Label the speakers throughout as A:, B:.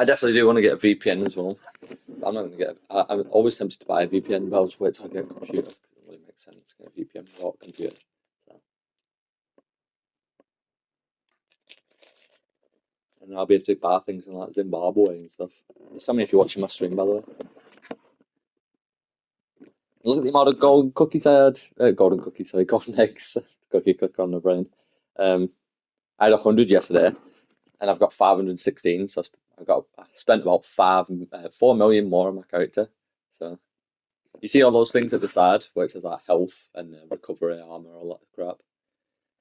A: I definitely do want to get a VPN as well. I'm not going to get. I'm always tempted to buy a VPN, but I'll just wait till I get a computer. It doesn't really make sense to get a VPN without a computer. So. And I'll be able to buy things in like Zimbabwe and stuff. Just tell me if you're watching my stream, by the way. Look at the amount of golden cookies I had. Golden cookies, sorry, golden eggs. Cookie clicker on the brain. I had 100 yesterday, and I've got 516. So I spent about 4 million more on my character. So you see all those things at the side where it says like health and recovery, armor, all that crap.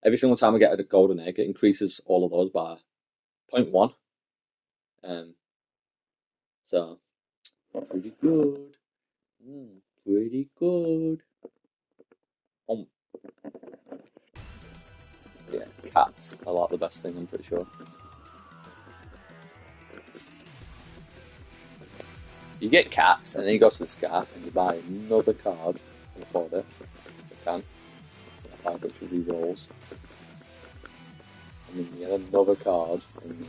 A: Every single time I get a golden egg, it increases all of those by 0.1. So pretty good. Pretty good. Yeah, cats are like the best thing, I'm pretty sure. You get cats, and then you go to the scar, and you buy another card and afford it. You can. Buy a bunch of rerolls. And then you get another card, and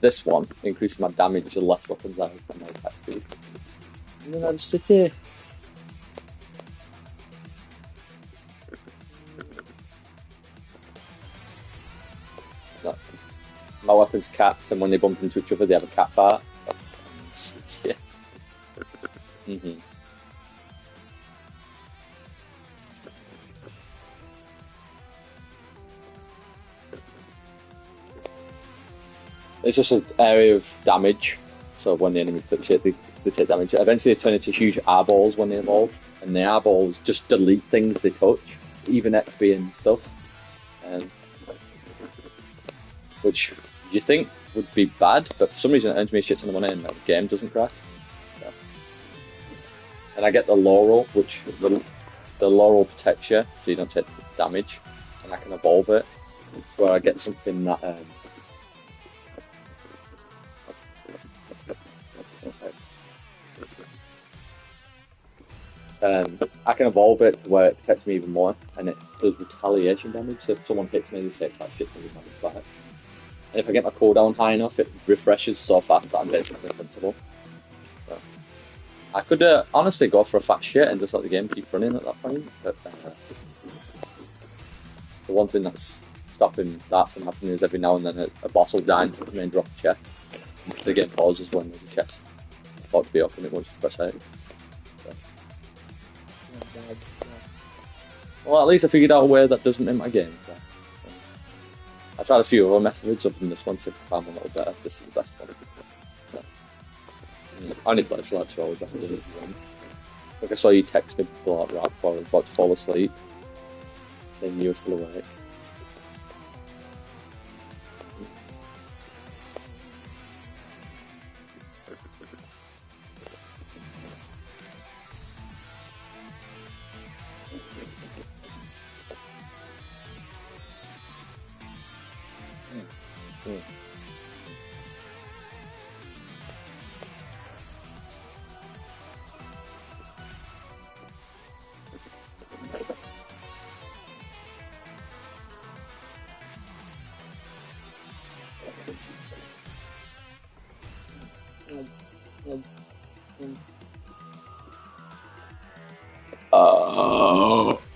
A: this one increases my damage the less weapons I have and my attack speed. And then I just sit here. My weapon's cats, and when they bump into each other, they have a cat fight. That's yeah. It's just an area of damage, so when the enemies touch it, they take damage. Eventually, they turn into huge eyeballs when they evolve, and the eyeballs just delete things they touch, even XP and stuff. Which you think would be bad, but for some reason it earns me a shit ton of money and the game doesn't crash. So. And I get the laurel, which the laurel protects you, so you don't take damage, and I can evolve it, where I get something that I can evolve it to where it protects me even more, and it does retaliation damage. So if someone hits me, they take that shit ton of damage back. And if I get my cooldown high enough, it refreshes so fast that I'm basically invincible. So I could honestly go for a fat shit and just let the game keep running at that point. But the one thing that's stopping that from happening is every now and then a boss will die and then drop a chest. The game pauses when there's a chest about to be open, it won't just press X. So. Well, at least I figured out a way that doesn't make my game. So. I tried a few other methods other than this one to find one a little better. This is the best one. So, I only played for like 2 hours after doing it. Like I saw you text me right before I was about to fall asleep. Then you were still awake.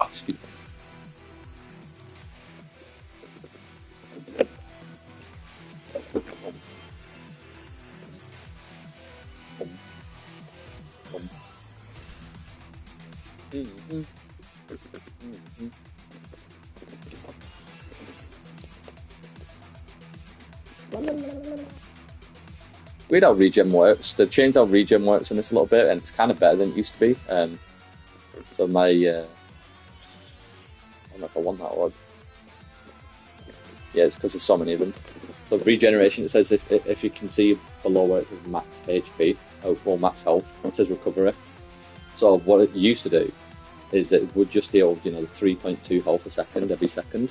A: Excuse me. Weird how regen works. They've changed how regen works in this a little bit, and it's kind of better than it used to be. So my, I don't know if I want that one. Yeah, it's because there's so many of them. So regeneration, it says if you can see below where it says max HP, or max health, it says recovery. So what it used to do is it would just heal, the 3.2 health a second every second,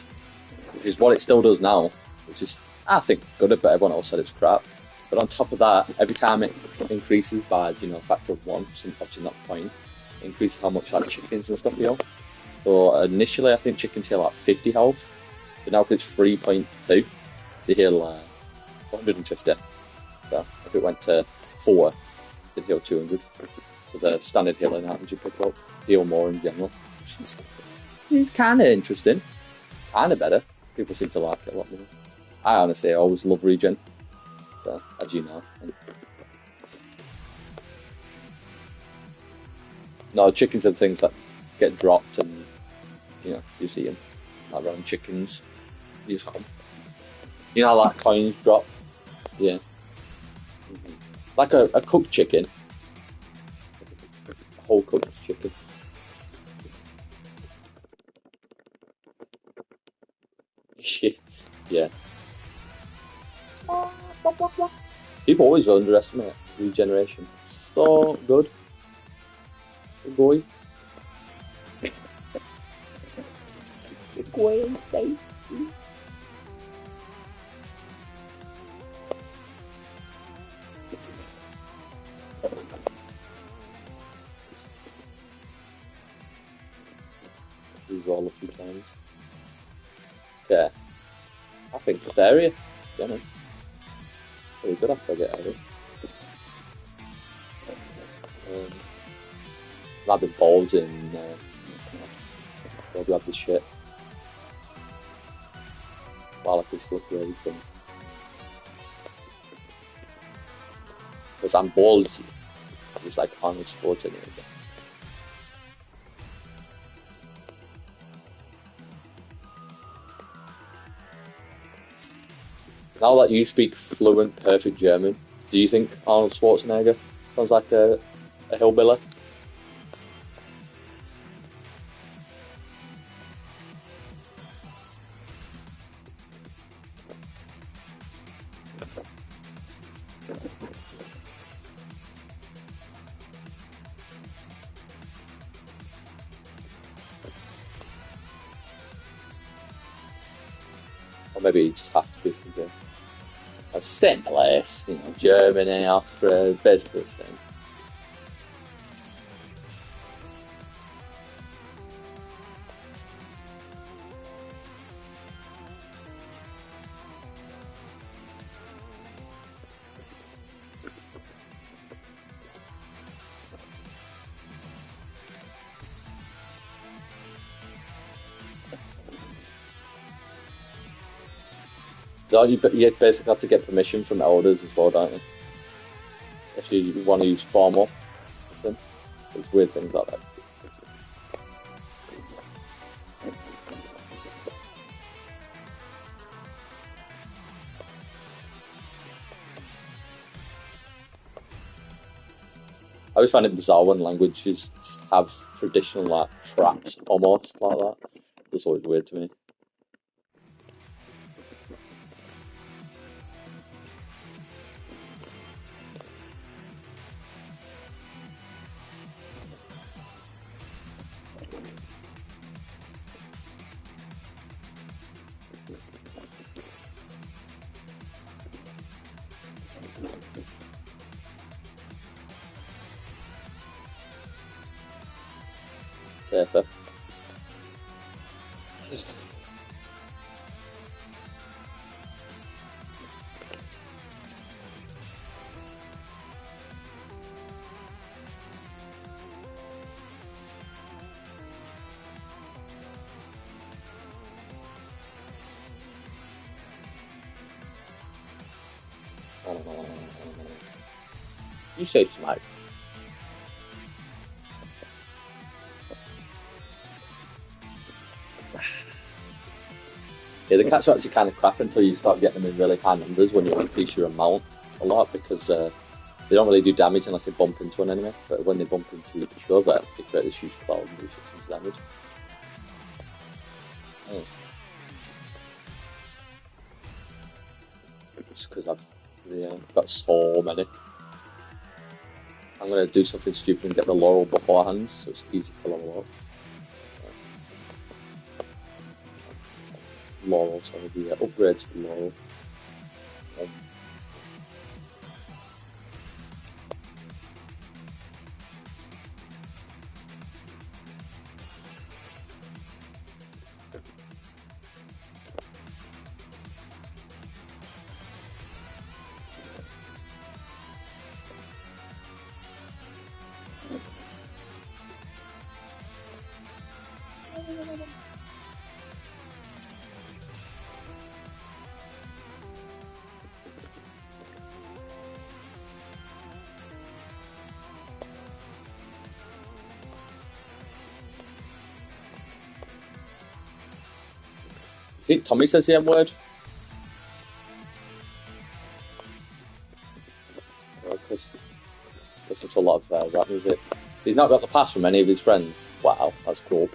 A: which is what it still does now, which is, I think, good, but everyone else said it's crap. But on top of that, every time it increases by, a factor of 1, obviously not a point, it increases how much like chickens and stuff heal. So initially, I think chickens heal like 50 health, but now it's 3.2, they heal 150. So if it went to 4, it'd heal 200. So the standard healing items you pick up heal more in general. It's kind of interesting. Kind of better. People seem to like it a lot more. I honestly always love regen. So, as you know. No, chickens and things that get dropped and, you see them. Around chickens. You know how like coins drop? Yeah. Mm-hmm. Like a cooked chicken. A whole cooked chicken. Yeah. People always underestimate regeneration. So good. Good boy. Good boy. Reroll a few times. Yeah. I think this area, you know, pretty good after I get area. I've had the balls in. I'll grab this shit while I can still do everything. Because I'm balls, it's like Arnold Schwarzenegger. Now that you speak fluent, perfect German, do you think Arnold Schwarzenegger sounds like a hillbilly? Or maybe he just has to be from Germany. Sinless, Germany, Austria, basically the same. So you basically have to get permission from elders as well, don't you? If you want to use formal, there's weird things like that. I always find it bizarre when languages just have traditional like traps almost like that. It's always weird to me. Safer. You say smart. Yeah, the cats are actually kind of crap until you start getting them in really high numbers when you increase your amount a lot because they don't really do damage unless they bump into an enemy. But when they bump into each other, they create this huge cloud and do 600 damage. Just because I've got so many. I'm going to do something stupid and get the laurel beforehand, so it's easy to level up. Laurel, sorry, the upgrade to laurel. I think Tommy says the M word. Because listen to a lot of rap music. He's not got the pass from any of his friends. Wow, that's cool.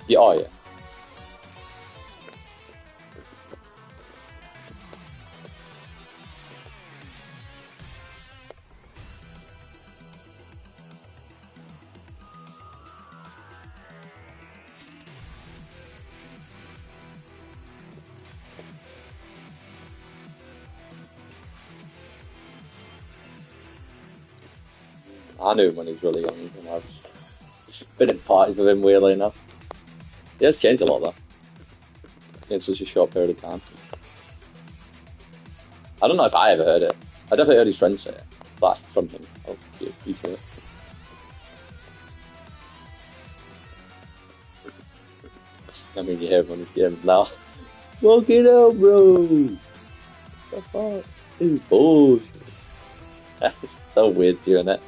A: Yeah, oh yeah. I knew him when he was really young, and I've been in parties with him weirdly enough. He has changed a lot though in such a short period of time. I don't know if I ever heard it. I definitely heard his friends say it, but from him. Oh, he said it. I mean, you hear him on his games now. Walk it out, bro. What the fuck? This is bullshit. It's so weird doing it.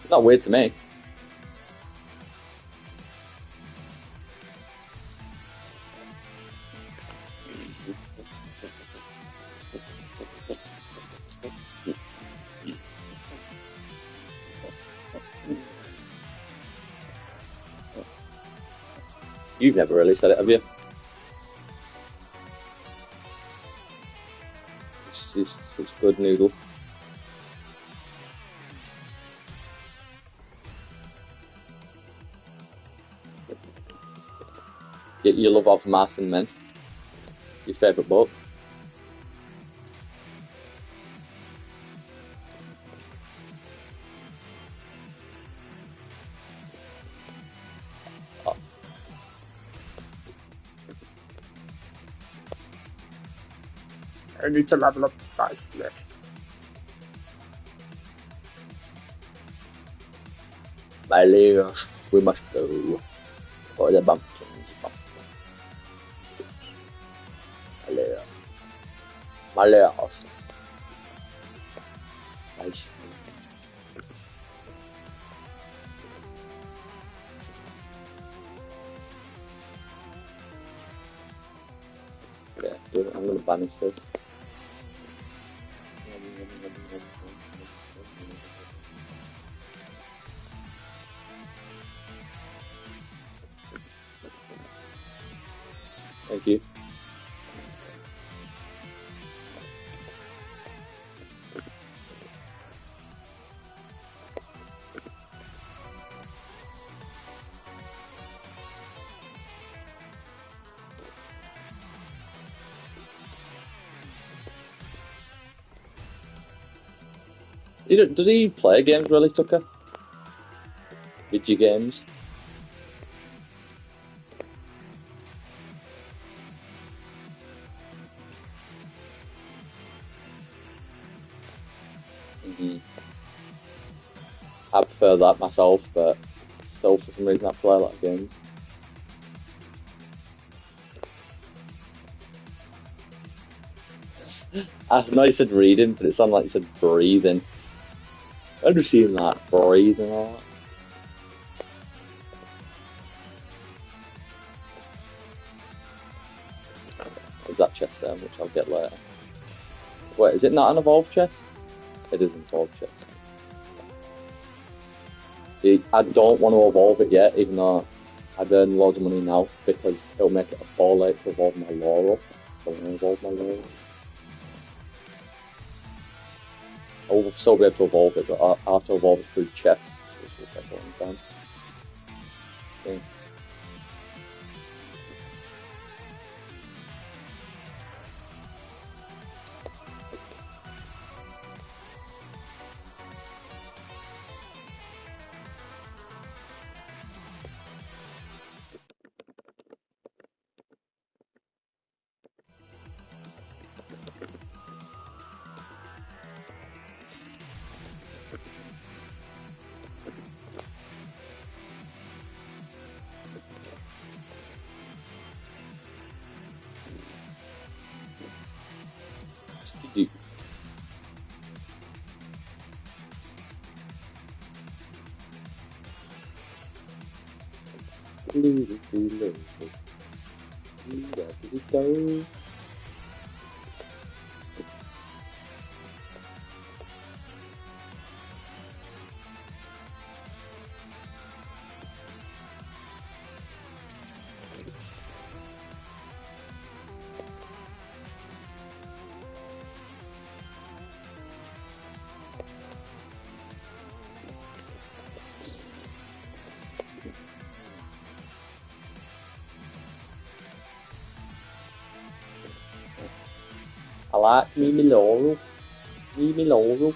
A: It's not weird to me. You've never really said it, have you? It's such good noodle. You love Of Mice and Men. Your favourite book. Oh.
B: I need to level up nicely.
A: My little, we must go for the bumpkins. My little. Nice. Yeah, I'm gonna banish this. Thank you. Does he play games really, Tucker? Video games? Mm-hmm. I prefer that myself, but still for some reason I play a lot of games. I know you said reading, but it sounded like you said breathing. I've just seen that breathing a lot. There's that chest there, which I'll get later. Wait, is it not an evolved chest? It is an evolved chest. I don't want to evolve it yet, even though I've earned loads of money now, because it'll make it a ball late to evolve my lore up. I want to evolve my lore up. I will still be able to evolve it, but I'll have to evolve it through chests, which will take a long time. Yeah. You. I like me Laurel. Me Laurel.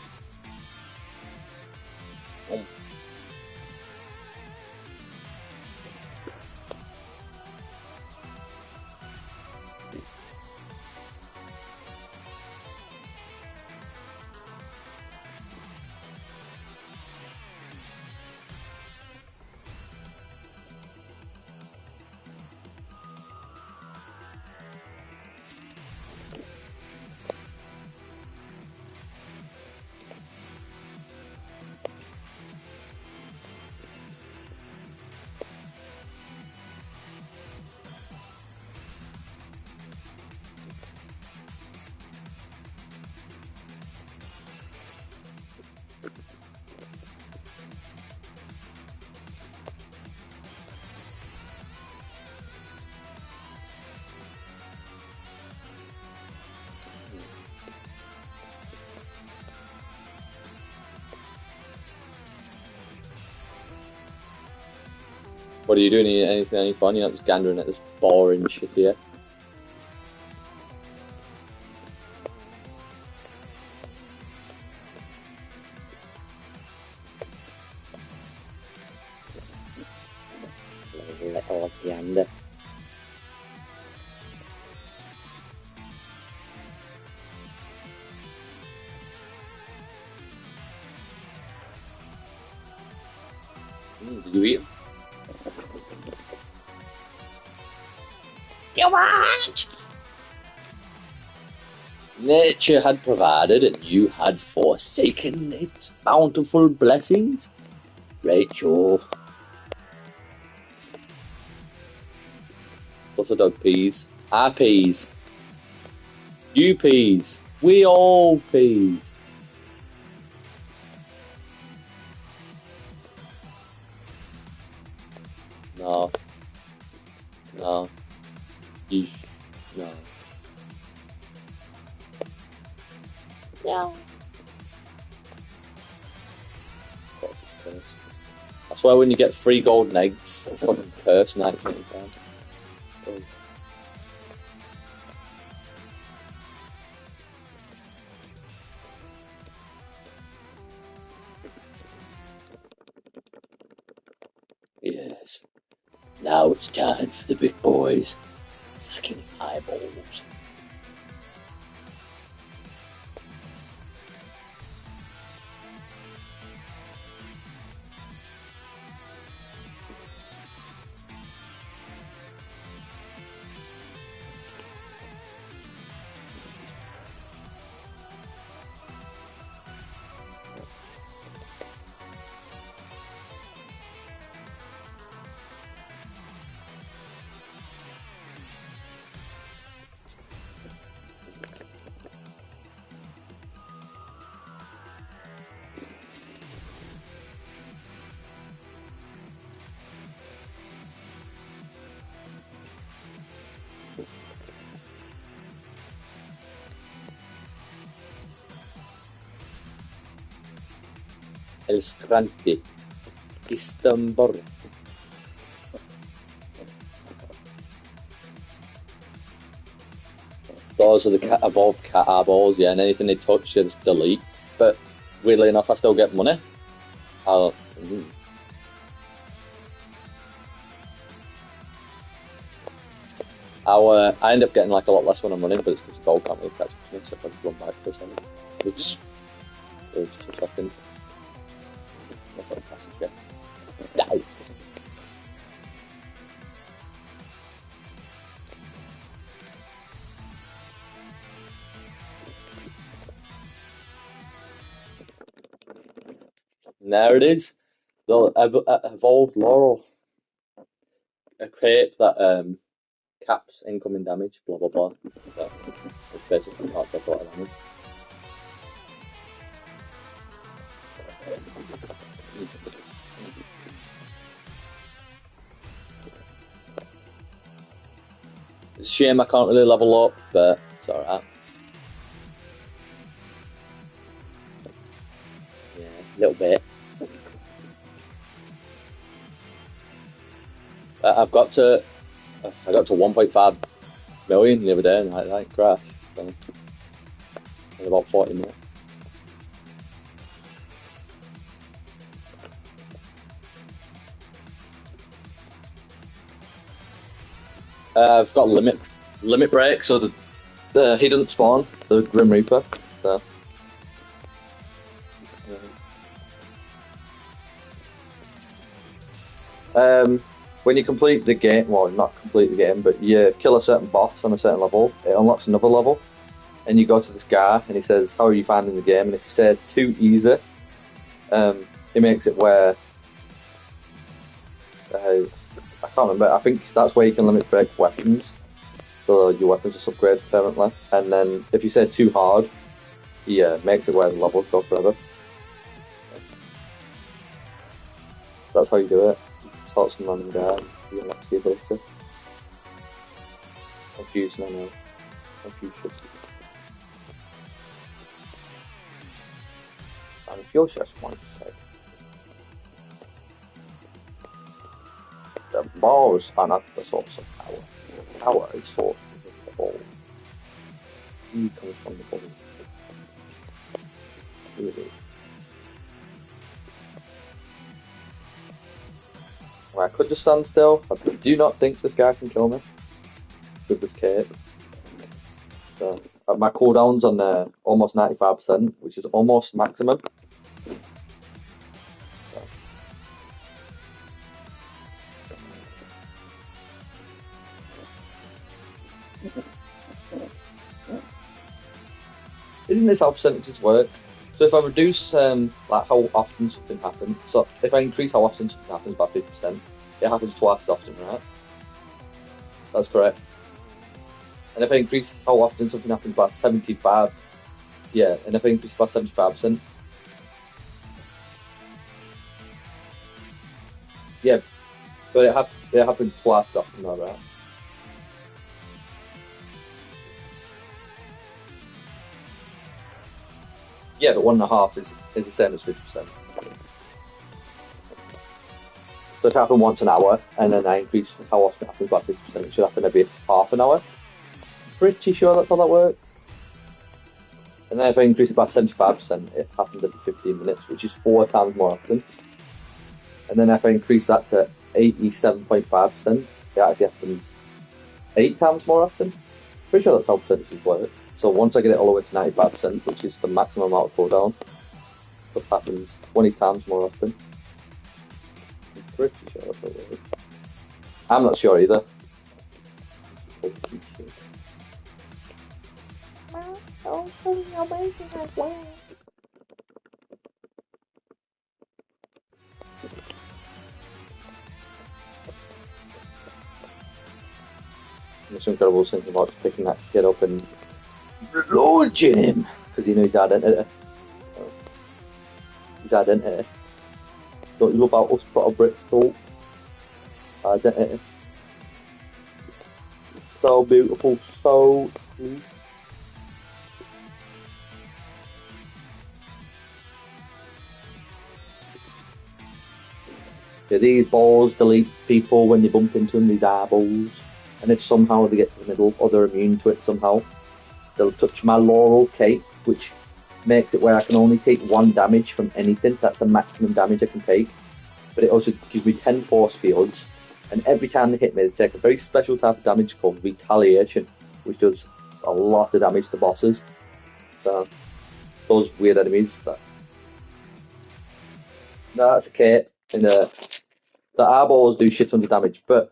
A: What are you doing? Anything any fun? You're not just gandering at this boring shit here. Little gander. Did you eat them? You what? Nature had provided and you had forsaken its bountiful blessings. Rachel. What's a dog peas? I peas. You peas. We all peas. No. No. You. No. Yeah. That's why when you get 3 golden eggs, it's fucking curse 99 times. Oh. Yes. Now it's time for the big boys. Sucking eyeballs. El Scrante. Istanbul. Those are the above cat eyeballs, yeah, and anything they touch, they just delete. But weirdly enough, I still get money. I end up getting like a lot less when I'm running, but it's because the goal can't really catch up to me, so if I just run back for a second. Which is just a second. That's not a passage yet. No! And there it is. The evolved Laurel. A cape that caps incoming damage, blah blah blah. So it's basically not a lot of damage. It's a shame I can't really level up, but it's alright. Yeah, a little bit. I got to 1.5 million the other day and that crashed. So, in about 40 minutes. I've got limit break, so he doesn't spawn, the Grim Reaper. So when you complete the game, well, not complete the game, but you kill a certain boss on a certain level, it unlocks another level, and you go to this guy, and he says, "How are you finding the game?" And if you say too easy, he makes it where I can't remember. I think that's where you can limit break weapons, so your weapons just upgrade permanently. And then if you say too hard, he makes it where the levels go forever. That's how you do it. You just talk to some random guy, and you unlock the ability. Confused, I know. Confucius. Confucius once said, "The balls are not the source of power. Power is sourced within the ball. He comes from the ball." Really. Well, I could just stand still. I do not think this guy can kill me with this cape. So, my cooldown's on almost 95%, which is almost maximum. So. Isn't this how percentages work? So if I reduce like how often something happens, so if I increase how often something happens by 50%, it happens twice as often, right? That's correct. And if I increase how often something happens by 75, yeah, and if I increase by 75%, yeah, but it happens twice as often, though, right? Yeah, but 1.5 is the same as 50%. So it happens once an hour, and then I increase how often it happens by 50%. It should happen every half an hour. Pretty sure that's how that works. And then if I increase it by 75%, it happens every 15 minutes, which is 4 times more often. And then if I increase that to 87.5%, it actually happens 8 times more often. Pretty sure that's how percentages work. So once I get it all the way to 95%, which is the maximum amount of cooldown, stuff happens 20 times more often. I'm pretty sure that's how it works. I'm not sure either. It's incredible thinking about picking that kid up and launching him because you know his identity. His identity. Don't you love how us put our bricks talk? Identity. So beautiful, so sweet. Yeah, these balls delete people when they bump into them, these eyeballs. And if somehow they get to the middle or they're immune to it somehow, they'll touch my Laurel cape, which makes it where I can only take 1 damage from anything. That's the maximum damage I can take. But it also gives me 10 force fields. And every time they hit me, they take a very special type of damage called retaliation, which does a lot of damage to bosses. So, those weird enemies. That's a cape. And the eyeballs do shit tons of damage, but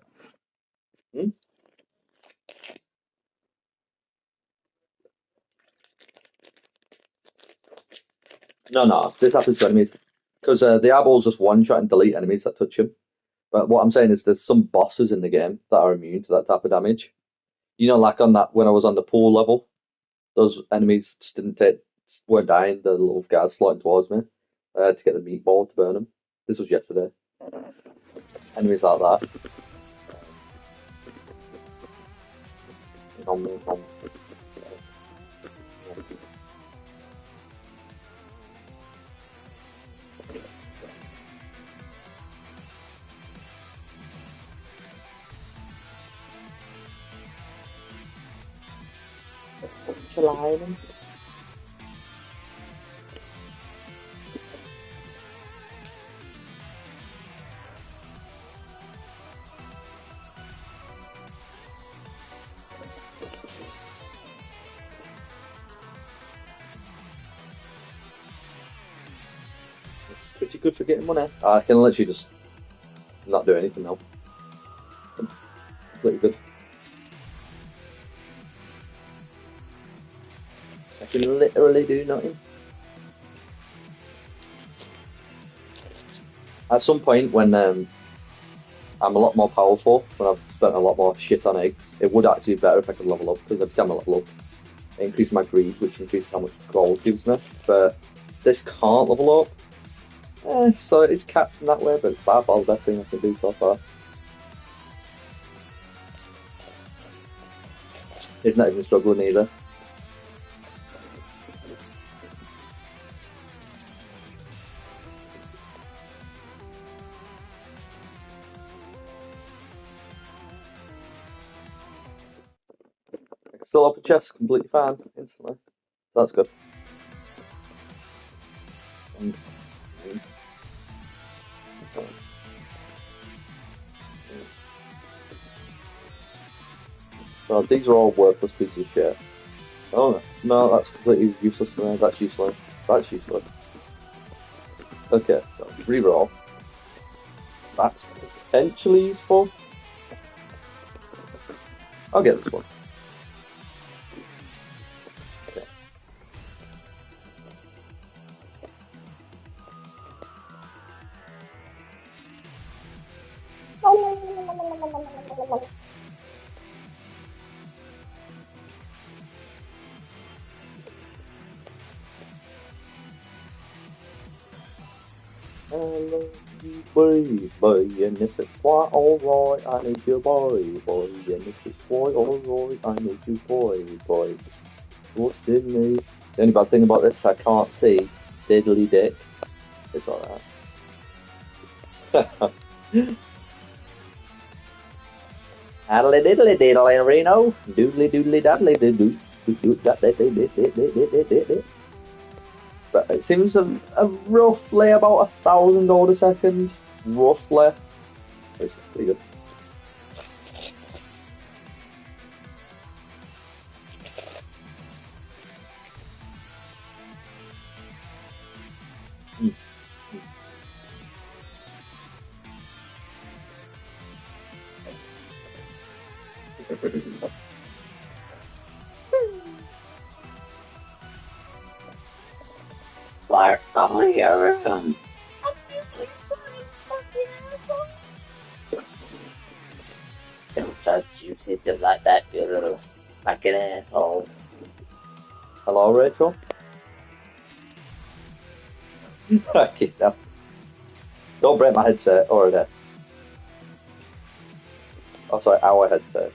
A: no, this happens to enemies. Because the eyeballs just one-shot and delete enemies that touch him. But what I'm saying is there's some bosses in the game that are immune to that type of damage. You know, like on that when I was on the pool level, those enemies just weren't dying. The little guys floating towards me. I had to get the meatball to burn them. This was yesterday. Enemies like that. Nom, nom, nom. Sliding. Pretty good for getting money. I can literally just not do anything now. Completely good. I can literally do nothing. At some point when I'm a lot more powerful, when I've spent a lot more shit on eggs, it would actually be better if I could level up, because every time I level up, it increases my greed, which increases how much gold gives me. But this can't level up. So it's capped in that way, but it's by far the best thing I can do so far. It's not even struggling either. I can still open chests completely fine instantly. So that's good. So these are all worthless pieces of shit. Oh no, that's completely useless to me. That's useless. That's useless. Okay, so reroll. That's potentially useful. I'll get this one. Okay. I love you, boy, and if it's quite alright, I need you, boy, and if it's quite alright, I need you, boy. What's in me? The only bad thing about this, I can't see diddly dick. It's alright. Addly diddly diddly Reno, doodly doodly daddly doo doo. But it seems a roughly about 1,000 gold a second. Roughly. It's pretty good. Fire on your room. Don't touch you sit like that, you little fucking asshole. Hello, Rachel? Fucking hell. Don't break my headset already. Oh, sorry, our headset.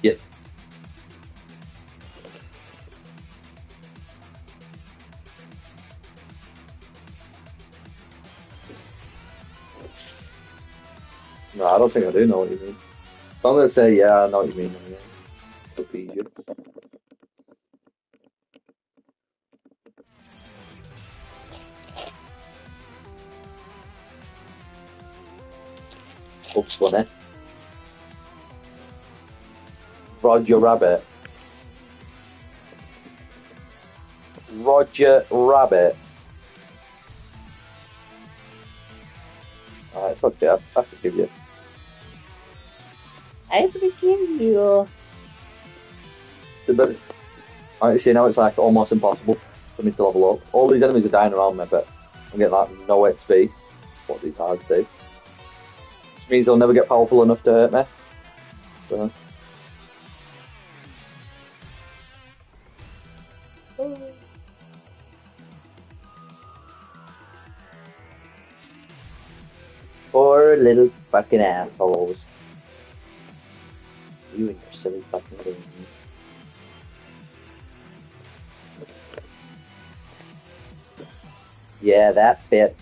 A: Yeah. No, I don't think I do know what you mean. So I'm gonna say, yeah, I know what you mean. Yeah. It'll be easier. Oops, funny. Roger Rabbit. Roger Rabbit. It's okay, I forgive you. I forgive you. a bit. You see now it's like almost impossible for me to level up. All these enemies are dying around me, but I'm getting like no XP. What these hards do. Which means they'll never get powerful enough to hurt me. So. Poor little fucking assholes. You and your silly fucking game. Yeah, that fit.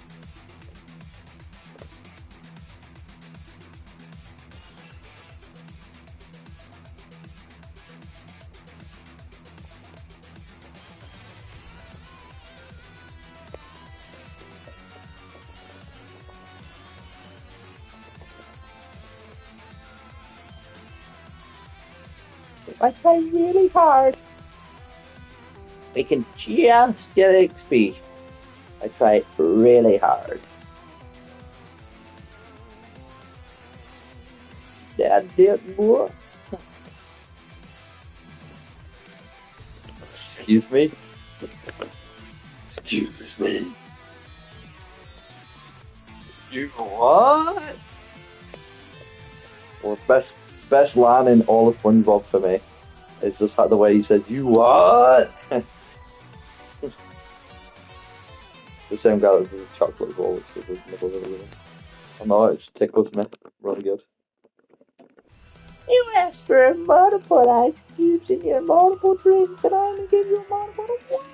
A: If I try really hard, we can just get XP. I try really hard. That did more. Excuse me? Excuse me? You what? Well, best line in all of SpongeBob for me is just like the way he says, "You what?" The same guy that does chocolate as well, which is never really good. I know it tickles me really good. You asked for multiple ice cubes in your multiple drinks, and I only gave you a multiple of one.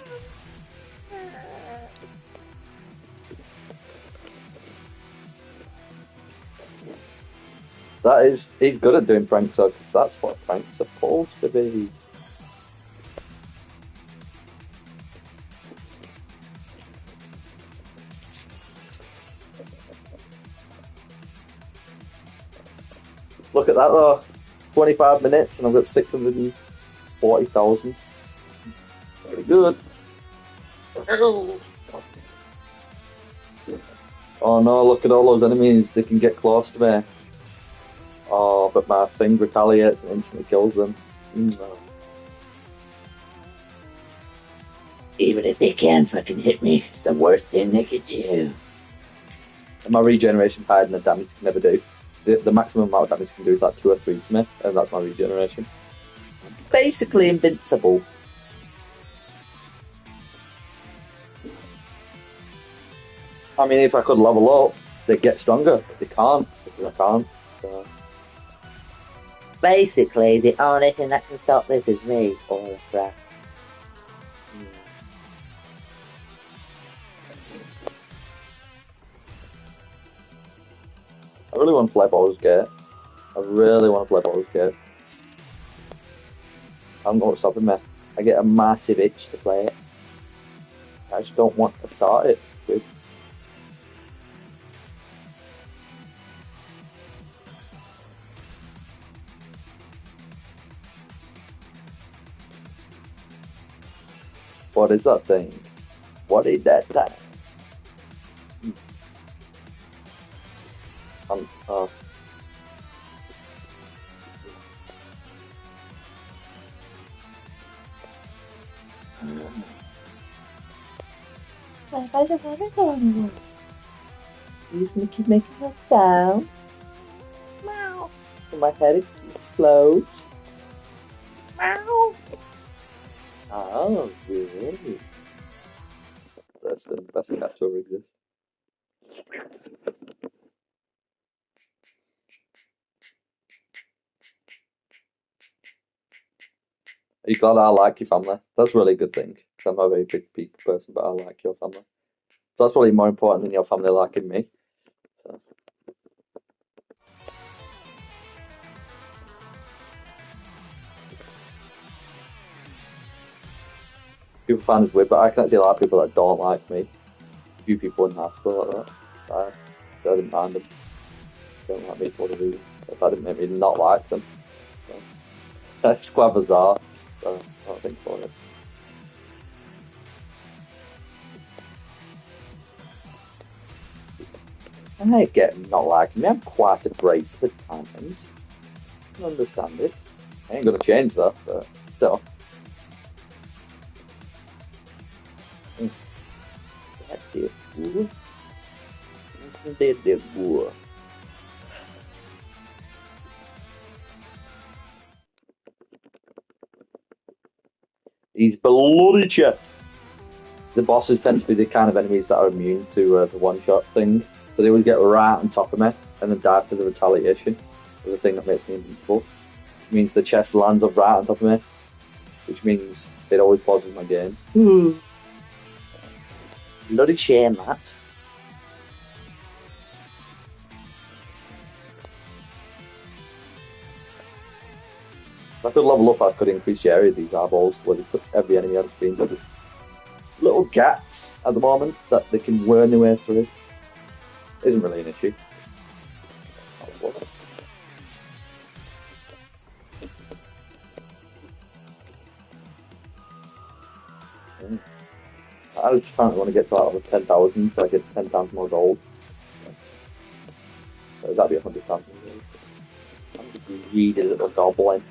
A: He's good at doing pranks though, because that's what pranks are supposed to be. Look at that though, 25 minutes and I've got 640,000. Very good. Oh no, look at all those enemies, they can get close to me. Oh, but my thing retaliates and instantly kills them. No. Even if they can't fucking hit me, it's the worst thing they could do. And my regeneration higher than the damage can never do. The maximum amount of damage can do is like 2 or 3 to me, and that's my regeneration. Basically invincible. I mean, if I could level up, they'd get stronger, but they can't, because I can't. So. Basically, the only thing that can stop this is me, or a crap. I really want to play Baldur's Gate. I really want to play Baldur's Gate. I don't know what's stopping me. I get a massive itch to play it. I just don't want to start it. Dude. What is that thing? What is that thing? Oh. I don't want to go anymore. You just keep making that sound. Meow. And my head explodes. Meow. Oh, really? That's the best cat to ever exist. Are you glad I like your family? That's a really good thing. I'm not a very big people person, but I like your family. So that's probably more important than your family liking me. So. People find it weird, but I can actually like people that don't like me. A few people in high school like that. I didn't mind them. They don't like me for the reason. That didn't make me not like them. So. It's quite bizarre. So I don't think for it. I get not liking me. I'm quite abrasive at times. I understand it. I ain't gonna change that, but still. These bloody chests. The bosses tend to be the kind of enemies that are immune to the one-shot thing. So they would get right on top of me and then die for the retaliation. Is the thing that makes me invincible. Which means the chest lands up right on top of me. Which means it always pauses my game. Bloody shame, that. If I could level up, I could increase the area of these eyeballs where they put every enemy on screen. But there's little gaps at the moment that they can worm their way through. Isn't really an issue. I just apparently want to get to out of 10,000 so I get 10 times more gold. So that'd be 100,000. I'm just a greedy little goblin.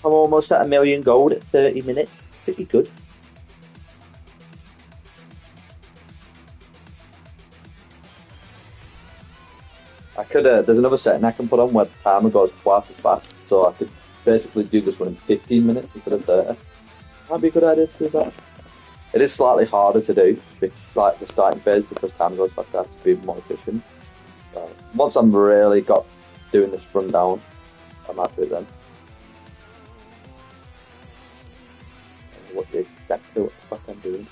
A: I'm almost at 1,000,000 gold at 30 minutes. Pretty good. I could, there's another setting I can put on where the timer goes twice as fast, so I could basically do this one in 15 minutes instead of 30. Might be a good idea to do that. It is slightly harder to do, like the starting phase, because time goes faster, I have to be more efficient. Once I'm really got doing this run down, I might do it then. What exactly what the fuck I'm doing.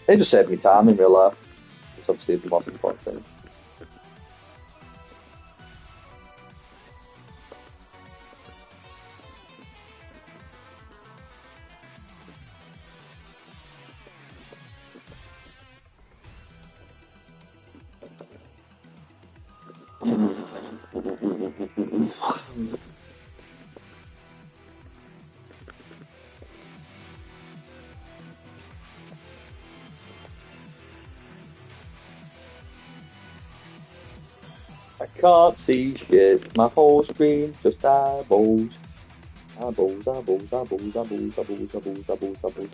A: It just saved me time in real life. It's obviously the most important thing. I can't see shit. My whole screen just eyeballs. Eyeballs, eyeballs, eyeballs, eyeballs, eyeballs, eyeballs, eyeballs, eyeballs.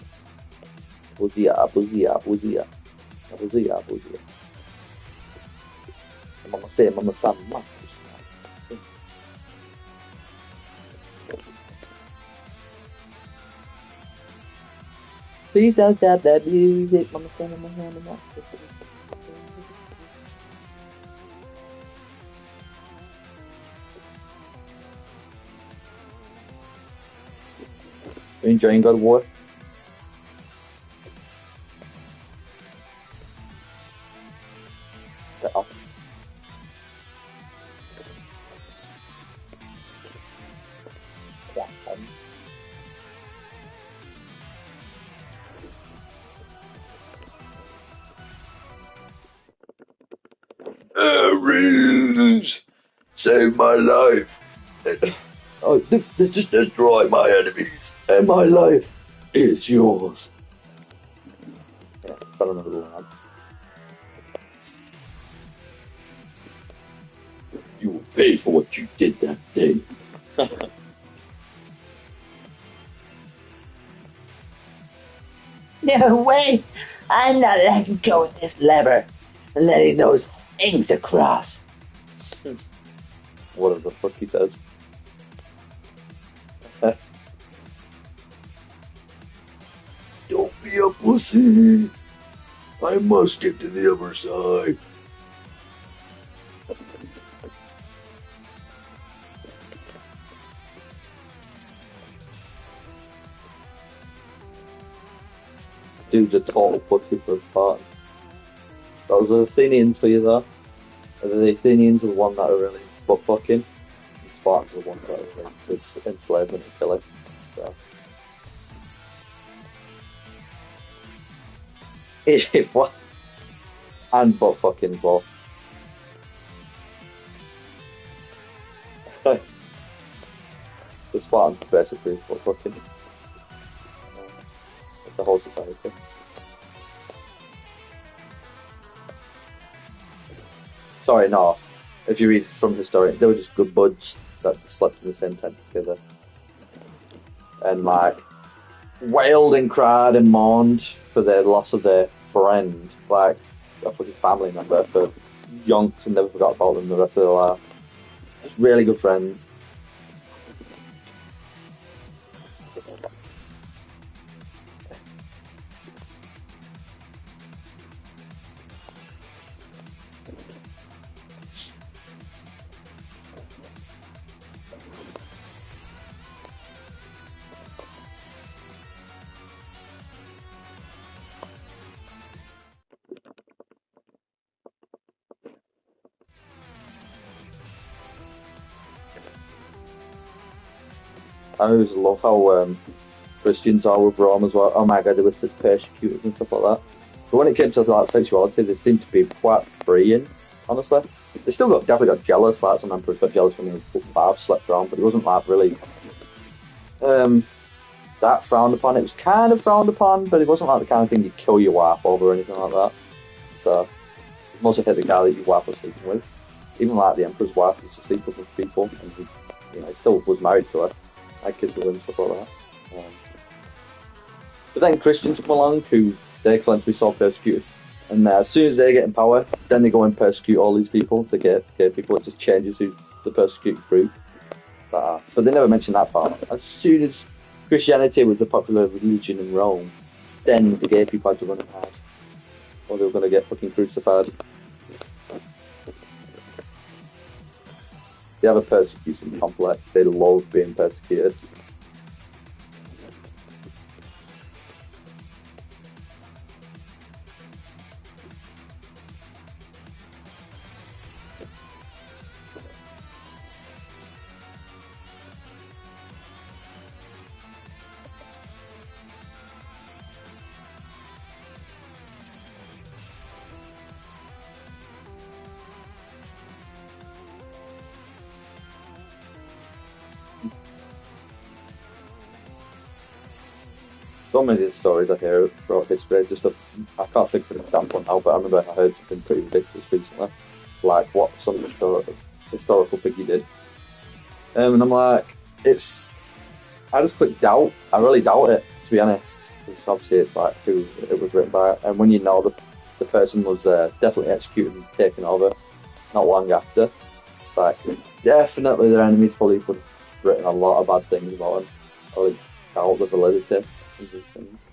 A: Eyeballs, eyeballs. Mama say, mama say, mama. Please don't stop that music, mama say, mama say, mama. Are you enjoying God of War? Ares, save my life. Oh, just destroy my enemies, and my life is yours. Yeah, I don't remember the line. You will pay for what you did that day.
C: No way! I'm not letting go of this lever and letting those things across.
A: Whatever the fuck he says. Don't be a pussy. I must get to the other side. Dude's a total pussy for his part. Those are the Athenians for you there. The Athenians are the one that are really butt fucking. And Spartans are the ones that are into enslavement and killing. So. If what? And butt fucking as well. The Spartans basically butt fucking. It's the whole society. sorry, no. If you read from historic, they were just good buds that slept in the same tent together, and like wailed and cried and mourned for the loss of their friend, like a fucking family member, for yonks, and never forgot about them the rest of their life. Just really good friends. I always love how Christians are with Rome as well. Oh my god, they were such persecutors and stuff like that. But when it came to like sexuality, they seemed to be quite freeing, honestly. They still definitely got jealous, like some emperors got jealous when he was 5, slept around, but it wasn't like really that frowned upon. It was kind of frowned upon, but it wasn't like the kind of thing you kill your wife over or anything like that. So mostly hit the guy that your wife was sleeping with. Even like the emperor's wife used to sleep with people, and he still was married to her. Had kids with her and stuff like that. But then Christians come along who they claim to be so persecuted, and as soon as they get in power, then they go and persecute all these people. The gay people. It just changes who the persecuted group. But they never mention that part. As soon as Christianity was the popular religion in Rome, then the gay people had to run it hard, or they were going to get fucking crucified. They have a persecution complex. They love being persecuted. So many of the stories I hear throughout history, I can't think of an example now, but I remember I heard something pretty ridiculous recently, like what some historical figure did. And I'm like, I just click doubt. I really doubt it, to be honest, because obviously it's like who it was written by, and when you know the person was definitely executed and taken over not long after, like definitely their enemies probably would have written a lot of bad things about him. I really doubt the validity of these things.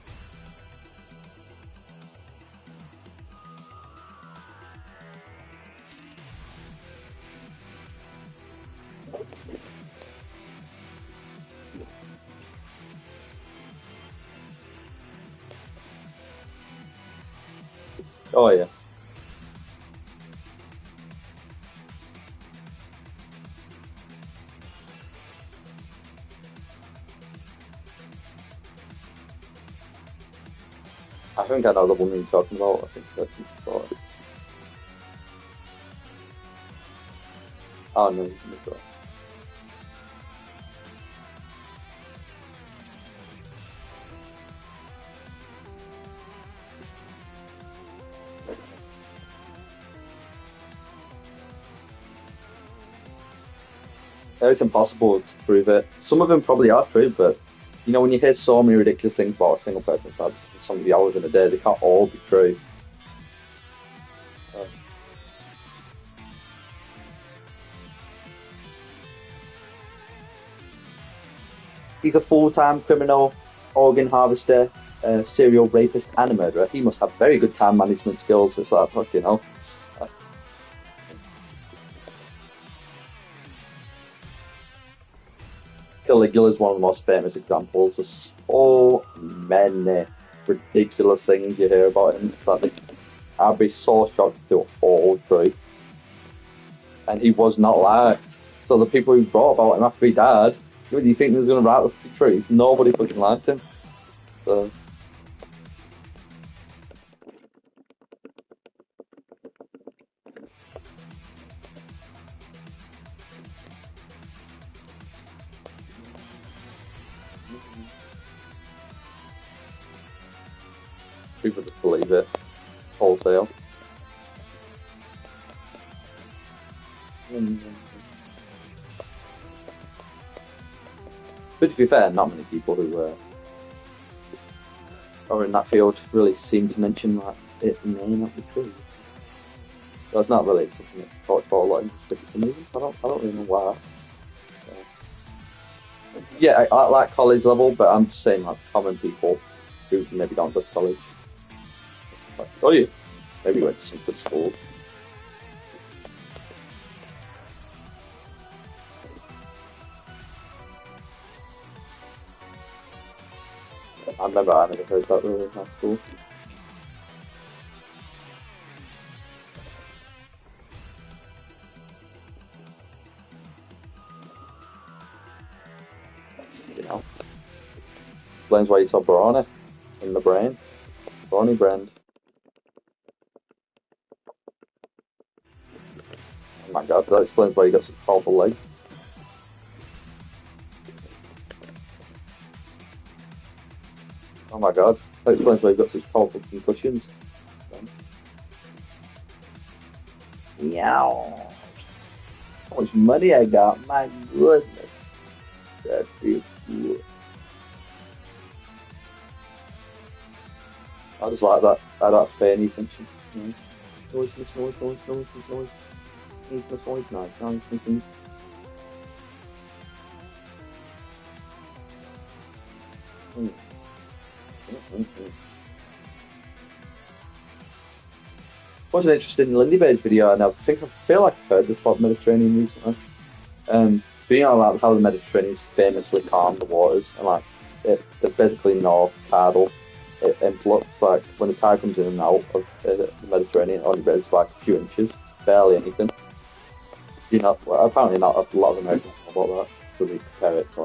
A: Oh yeah. I think I know the woman you're talking about. I think that's the story. Oh no, no. It's impossible to prove it. Some of them probably are true, but when you hear so many ridiculous things about a single person, so some of the hours in a day, they can't all be true. Uh, he's a full-time criminal, organ harvester, serial rapist, and a murderer. He must have very good time management skills. It's like, fucking hell. Caligula is one of the most famous examples. There's so many ridiculous things you hear about him. It's like, I'd be so shocked if they were all true. And he was not liked. So the people who wrote about him after he died, do you think there's going to write the truth? Nobody fucking liked him. So. People just believe it wholesale. But to be fair, not many people who are in that field really seem to mention that it may not be true. So it's not really something that's talked about a lot in history for some reason. I don't really know why. So, yeah, I like college level, but I'm just saying like common people who maybe don't go to college. Like, oh yeah, maybe went to some good schools. I remember I never heard that really in high school. You know, explains why you saw Brawny in the brain. Brawny brand. Oh my god, that explains why you got such powerful legs. Oh my god, that explains why you got such powerful concussions.
C: Yow. How much money I got? My goodness. That feels good.
A: I just like that fanny function. Noise, noise. Nice, nice. Watched an interesting Lindy Page video, and I feel like I've heard this about the Mediterranean recently. Being about how the Mediterranean is famously calm, the waters, and like they're basically no tidal influx. Like when the tide comes in and out of the Mediterranean, it only raises like a few inches, barely anything. Well, apparently not a lot of Americans know about that, so they compare it to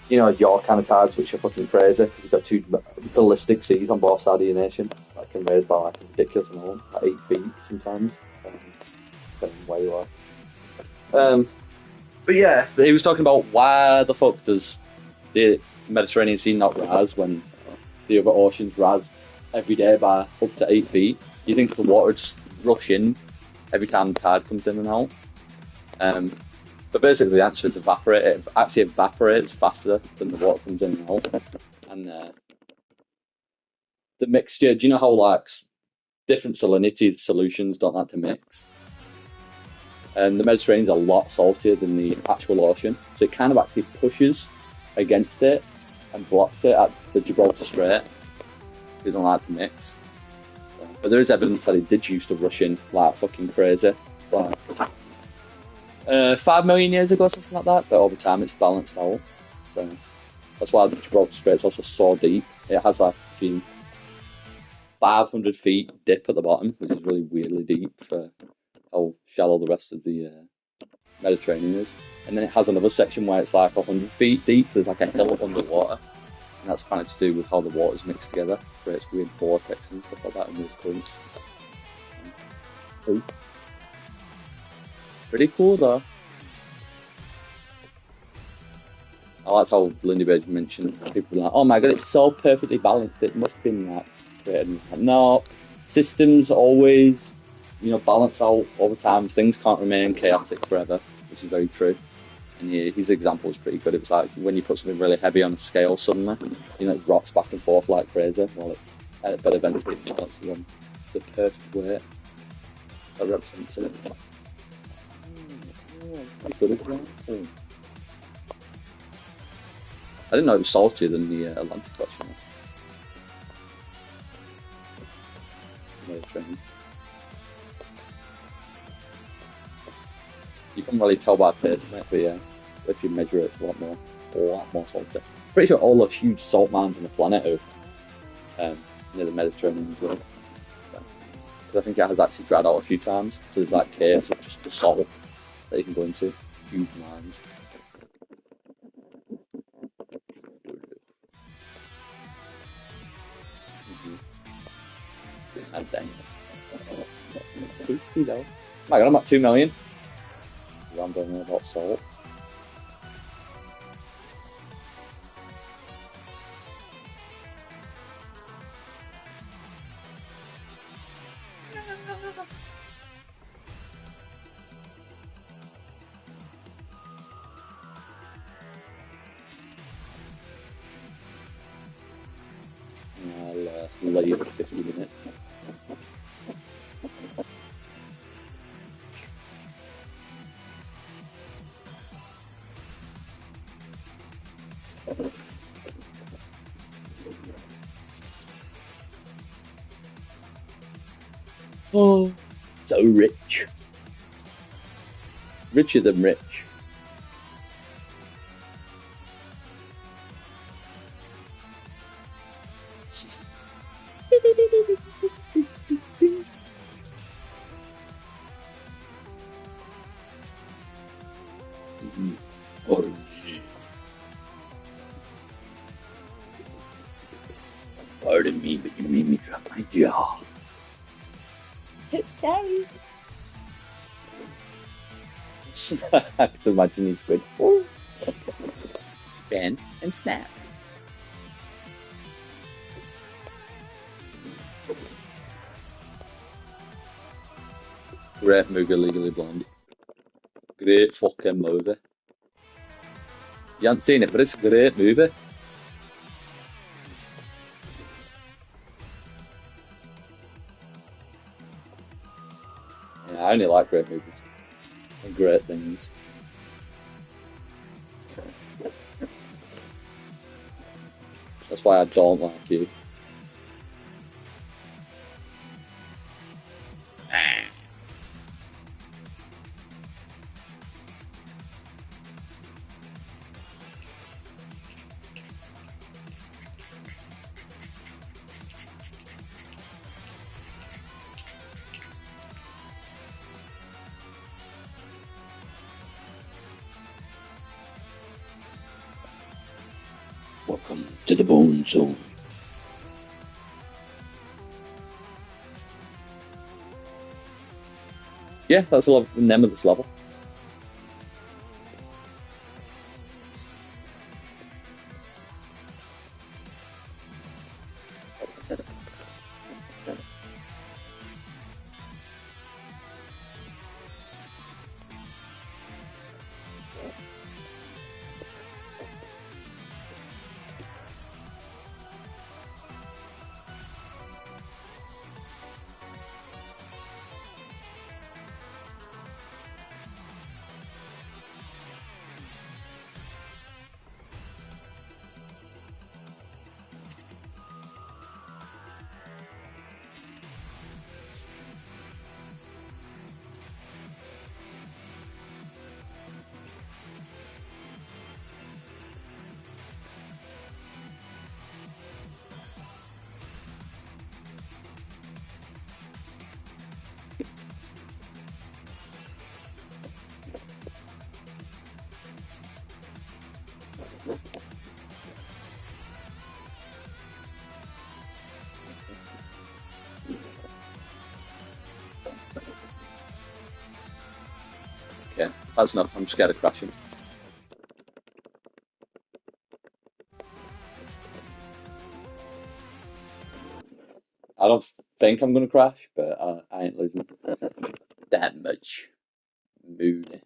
A: like your kind of tides, which are fucking crazy because you've got two ballistic seas on both sides of your nation that can raise by like a ridiculous amount, like 8 feet sometimes, depending on where you are. But yeah, he was talking about why the fuck does the Mediterranean Sea not rise when the other oceans rise every day by up to 8 feet? You think the water just rush in every time the tide comes in and out? But basically, the answer is evaporate. It actually evaporates faster than the water comes in and out. And the mixture, do you know how like different salinity solutions don't like to mix? And the Mediterranean is a lot saltier than the actual ocean, so it kind of actually pushes against it and blocks it at the Gibraltar Strait. It doesn't like to mix. But there is evidence that it did used to rush in like fucking crazy. Like 5 million years ago, something like that, but over time it's balanced out. So that's why the Gibraltar Strait is also so deep. It has like 500 feet dip at the bottom, which is really weirdly deep for how shallow the rest of the Mediterranean is. And then it has another section where it's like 100 feet deep. There's like a hill underwater, and that's kind of to do with how the waters mix together, creates weird vortex and stuff like that, and those currents. Pretty cool though. I liked how Lindy Page mentioned people were like, oh my god, it's so perfectly balanced, it must have been like created. Like, no, systems always, balance out over time. Things can't remain chaotic forever, which is very true. And his example was pretty good. It was like when you put something really heavy on a scale suddenly, it rocks back and forth like crazy while it's but eventually it balances on the perfect way. That represents it. Good example. I didn't know it was saltier than the Atlantic Ocean. Mediterranean. You can really tell by taste, mate, but yeah, if you measure it, it's a lot more salty. Pretty sure all those huge salt mines on the planet are near the Mediterranean as well. Because I think it has actually dried out a few times, so there's like caves of just the salt that you can go into, huge mines. And dang. Tasty though. My god, I'm at 2 million. Rambling about salt. Let's leave at 50 minutes. Oh, so rich. Richer than rich. Pardon me, but you made me drop my jaw. Sorry. I can imagine he's going, oh. Bend and snap. Great movie, Legally Blonde. Great fucking movie. You haven't seen it, but it's a great movie. Yeah, I only like great movies and great things. That's why I don't like you. Welcome to the Bone Zone. Yeah, that's the name of this level. Okay, that's enough. I'm scared of crashing. I don't think I'm going to crash, but I ain't losing that much mood.